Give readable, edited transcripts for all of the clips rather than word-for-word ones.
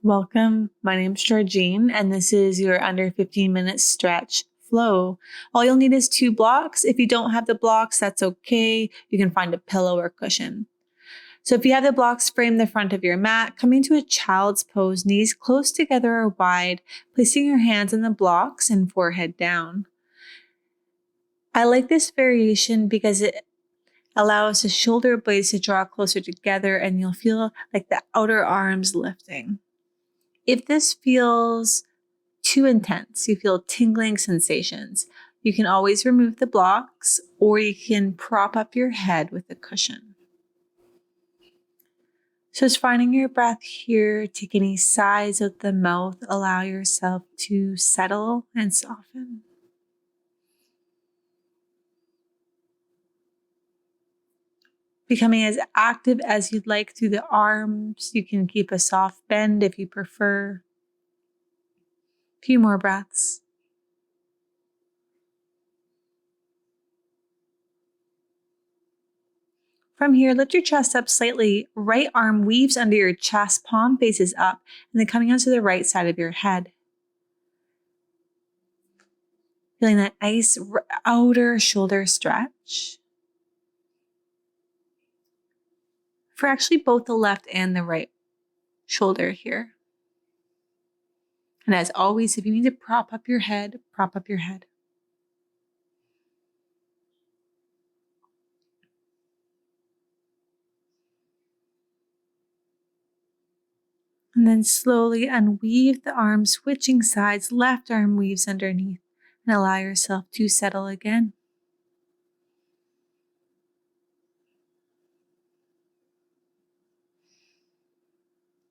Welcome. My name's Georgine, and this is your under 15-minute stretch flow. All you'll need is 2 blocks. If you don't have the blocks, that's okay. You can find a pillow or cushion. So if you have the blocks, frame the front of your mat, coming to a child's pose, knees close together or wide, placing your hands on the blocks and forehead down. I like this variation because it allows the shoulder blades to draw closer together and you'll feel like the outer arms lifting. If this feels too intense, you feel tingling sensations, you can always remove the blocks or you can prop up your head with a cushion. So it's finding your breath here, take any sighs out the mouth, allow yourself to settle and soften. Becoming as active as you'd like through the arms. You can keep a soft bend if you prefer. A few more breaths. From here, lift your chest up slightly. Right arm weaves under your chest, palm faces up, and then coming onto the right side of your head. Feeling that nice outer shoulder stretch. For actually both the left and the right shoulder here. And as always, if you need to prop up your head, prop up your head. And then slowly unweave the arms, switching sides. Left arm weaves underneath and allow yourself to settle again.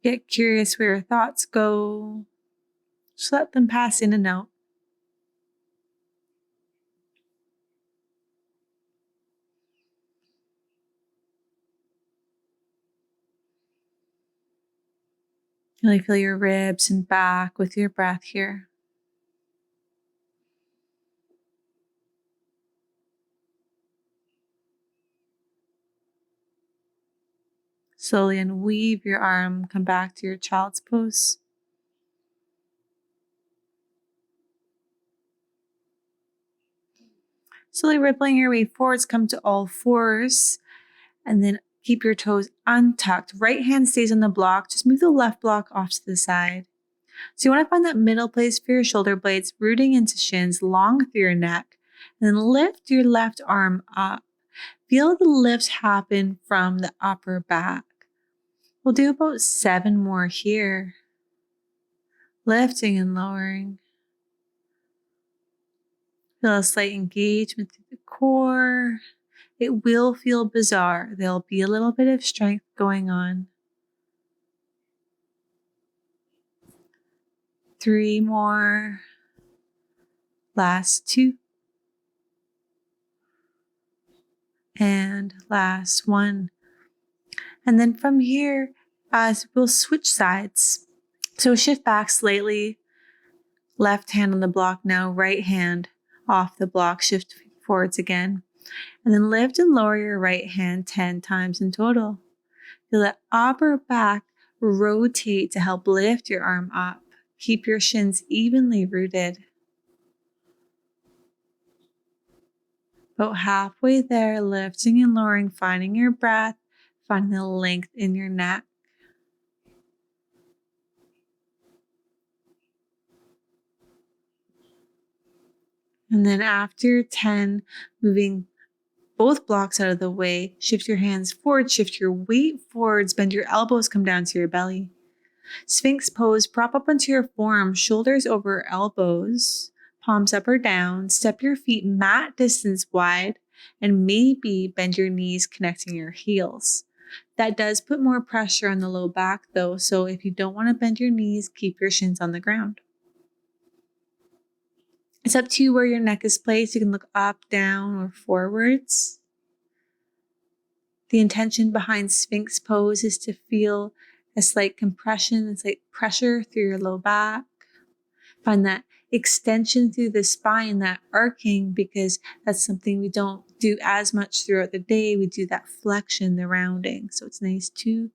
Get curious where your thoughts go. Just let them pass in and out. Really feel your ribs and back with your breath here. Slowly unweave your arm, come back to your child's pose. Slowly rippling your way forwards, come to all fours, and then keep your toes untucked. Right hand stays on the block, just move the left block off to the side. So you want to find that middle place for your shoulder blades, rooting into shins, long through your neck, and then lift your left arm up. Feel the lift happen from the upper back. We'll do about 7 more here. Lifting and lowering. Feel a slight engagement through the core. It will feel bizarre. There'll be a little bit of strength going on. 3 more. Last 2. And last 1. And then from here, we'll switch sides. So shift back slightly. Left hand on the block now, right hand off the block, shift forwards again. And then lift and lower your right hand 10 times in total. Feel that upper back rotate to help lift your arm up. Keep your shins evenly rooted. About halfway there, lifting and lowering, finding your breath, finding the length in your neck. And then after 10, moving both blocks out of the way, shift your hands forward, shift your weight forwards, bend your elbows, come down to your belly. Sphinx pose, prop up onto your forearm, shoulders over elbows, palms up or down, step your feet mat distance wide, and maybe bend your knees connecting your heels. That does put more pressure on the low back though, so if you don't want to bend your knees, keep your shins on the ground. It's up to you where your neck is placed. You can look up, down, or forwards. The intention behind Sphinx pose is to feel a slight compression, a slight pressure through your low back. Find that extension through the spine, that arcing, because that's something we don't do as much throughout the day. We do that flexion, the rounding. So it's nice to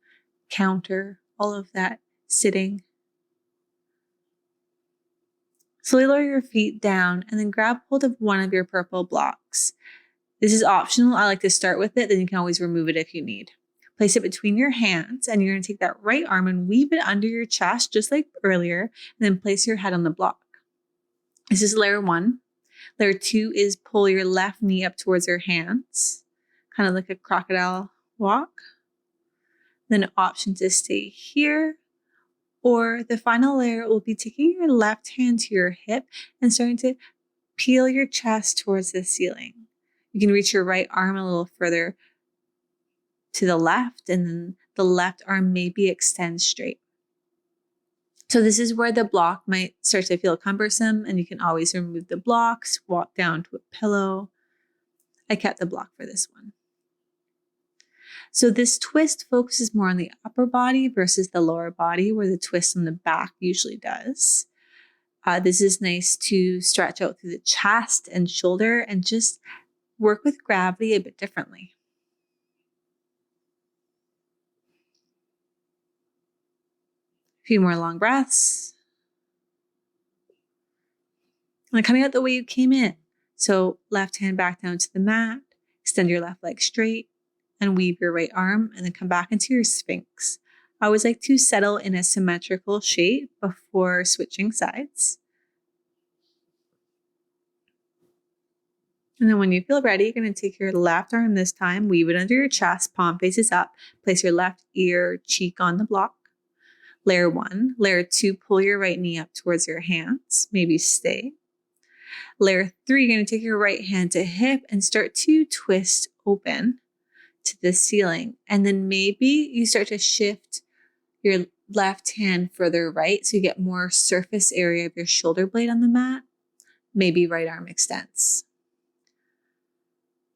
counter all of that sitting. Slowly lower your feet down and then grab hold of one of your purple blocks. This is optional. I like to start with it, then you can always remove it if you need. Place it between your hands, and you're going to take that right arm and weave it under your chest, just like earlier, and then place your head on the block. This is layer 1. Layer 2 is pull your left knee up towards your hands, kind of like a crocodile walk. Then option to stay here. Or the final layer will be taking your left hand to your hip and starting to peel your chest towards the ceiling. You can reach your right arm a little further to the left, and then the left arm maybe extends straight. So this is where the block might start to feel cumbersome, and you can always remove the blocks, walk down to a pillow. I kept the block for this one. So this twist focuses more on the upper body versus the lower body, where the twist on the back usually does. This is nice to stretch out through the chest and shoulder and just work with gravity a bit differently. A few more long breaths. And coming out the way you came in. So left hand back down to the mat, extend your left leg straight, and weave your right arm, and then come back into your Sphinx. I always like to settle in a symmetrical shape before switching sides. And then when you feel ready, you're going to take your left arm this time, weave it under your chest, palm faces up, place your left ear, cheek on the block. Layer 1. Layer 2, pull your right knee up towards your hands, maybe stay. Layer 3, you're going to take your right hand to hip and start to twist open to the ceiling. And then maybe you start to shift your left hand further right so you get more surface area of your shoulder blade on the mat. Maybe right arm extends.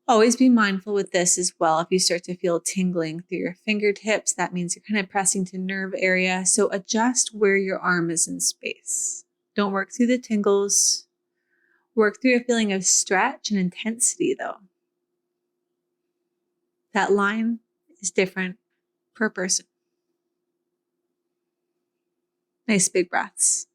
Always be mindful with this as well. If you start to feel tingling through your fingertips, that means you're kind of pressing to nerve area. So adjust where your arm is in space. Don't work through the tingles. Work through a feeling of stretch and intensity though. That line is different per person. Nice big breaths.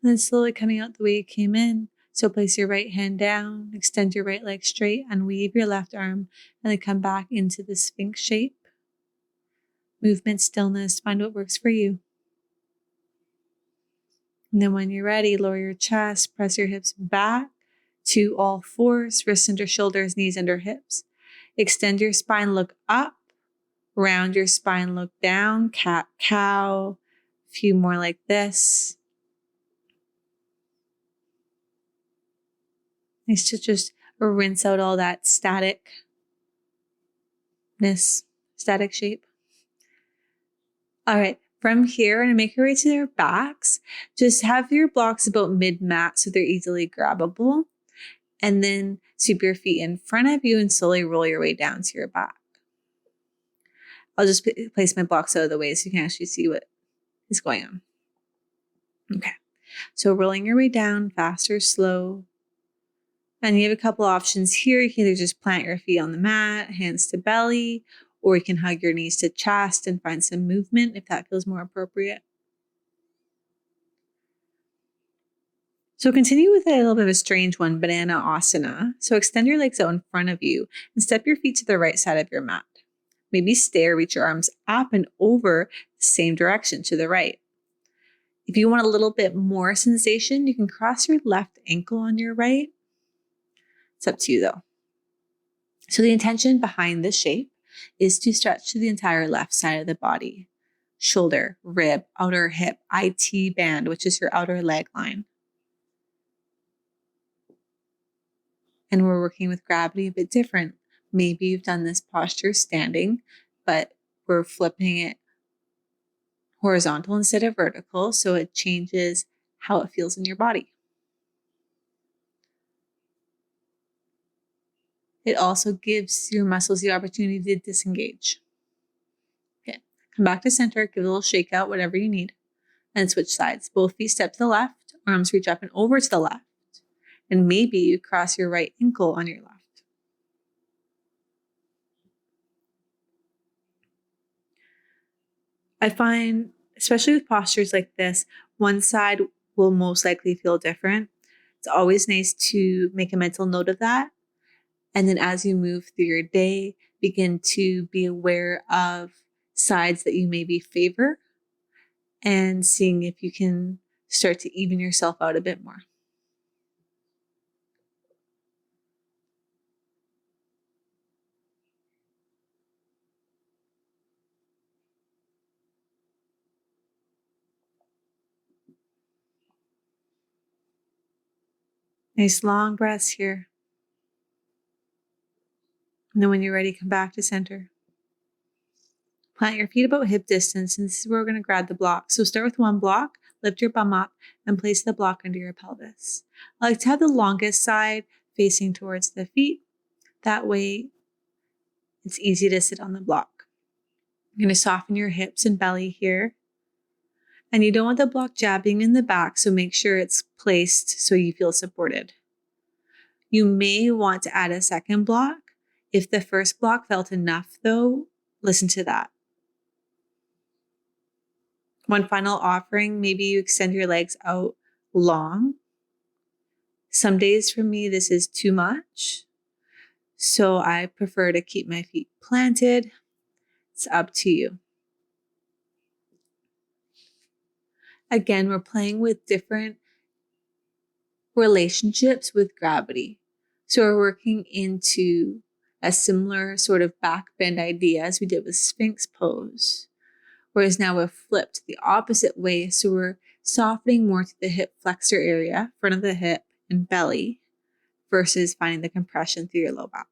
And then slowly coming out the way you came in. So place your right hand down, extend your right leg straight, and weave your left arm, and then come back into the Sphinx shape. Movement, stillness, find what works for you. And then when you're ready, lower your chest, press your hips back to all fours, wrists under shoulders, knees under hips. Extend your spine, look up, round your spine, look down, cat, cow. A few more like this. Nice to just rinse out all that static shape. All right, from here, and make your way to their backs. Just have your blocks about mid-mat so they're easily grabbable. And then sweep your feet in front of you and slowly roll your way down to your back. I'll just place my blocks out of the way so you can actually see what is going on. Okay, so rolling your way down, fast or slow. And you have a couple options here. You can either just plant your feet on the mat, hands to belly, or you can hug your knees to chest and find some movement if that feels more appropriate. So continue with a little bit of a strange one, banana asana. So extend your legs out in front of you and step your feet to the right side of your mat. Maybe stay or reach your arms up and over the same direction to the right. If you want a little bit more sensation, you can cross your left ankle on your right. It's up to you though. So the intention behind this shape is to stretch to the entire left side of the body. Shoulder, rib, outer hip, IT band, which is your outer leg line. And we're working with gravity a bit different. Maybe you've done this posture standing, but we're flipping it horizontal instead of vertical, so it changes how it feels in your body. It also gives your muscles the opportunity to disengage. Come back to center, give a little shake out, whatever you need, and switch sides. Both feet step to the left, arms reach up and over to the left, and maybe you cross your right ankle on your left. I find, especially with postures like this, one side will most likely feel different. It's always nice to make a mental note of that. And then as you move through your day, begin to be aware of sides that you maybe favor and seeing if you can start to even yourself out a bit more. Nice long breaths here. And then when you're ready, come back to center. Plant your feet about hip distance, and this is where we're going to grab the block. So start with one block, lift your bum up, and place the block under your pelvis. I like to have the longest side facing towards the feet. That way, it's easy to sit on the block. You're going to soften your hips and belly here. And you don't want the block jabbing in the back, so make sure it's placed so you feel supported. You may want to add a second block. If the first block felt enough, though, listen to that. One final offering, maybe you extend your legs out long. Some days for me, this is too much. So I prefer to keep my feet planted. It's up to you. Again, we're playing with different relationships with gravity. So we're working into a similar sort of back bend idea as we did with Sphinx pose. Whereas now we've flipped the opposite way. So we're softening more to the hip flexor area, front of the hip and belly, versus finding the compression through your low back.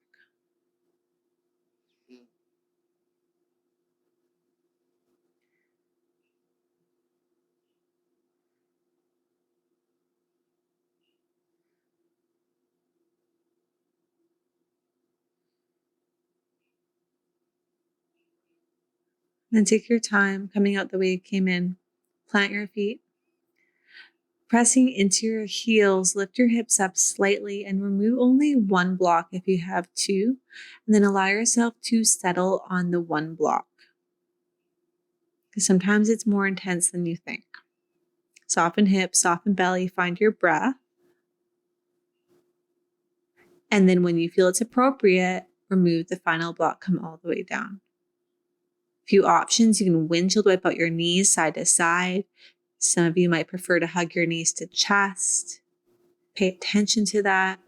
Then take your time coming out the way you came in. Plant your feet. Pressing into your heels, lift your hips up slightly and remove only one block if you have two. And then allow yourself to settle on the one block. Because sometimes it's more intense than you think. Soften hips, soften belly, find your breath. And then when you feel it's appropriate, remove the final block, come all the way down. Few options, you can windshield wipe out your knees side to side. Some of you might prefer to hug your knees to chest. Pay attention to that.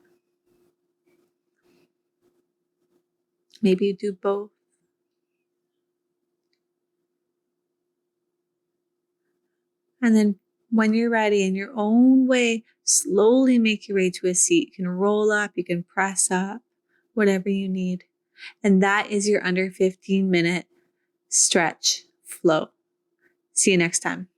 Maybe you do both. And then when you're ready, in your own way, slowly make your way to a seat. You can roll up, you can press up, whatever you need. And that is your under 15-minute stretch flow. See you next time.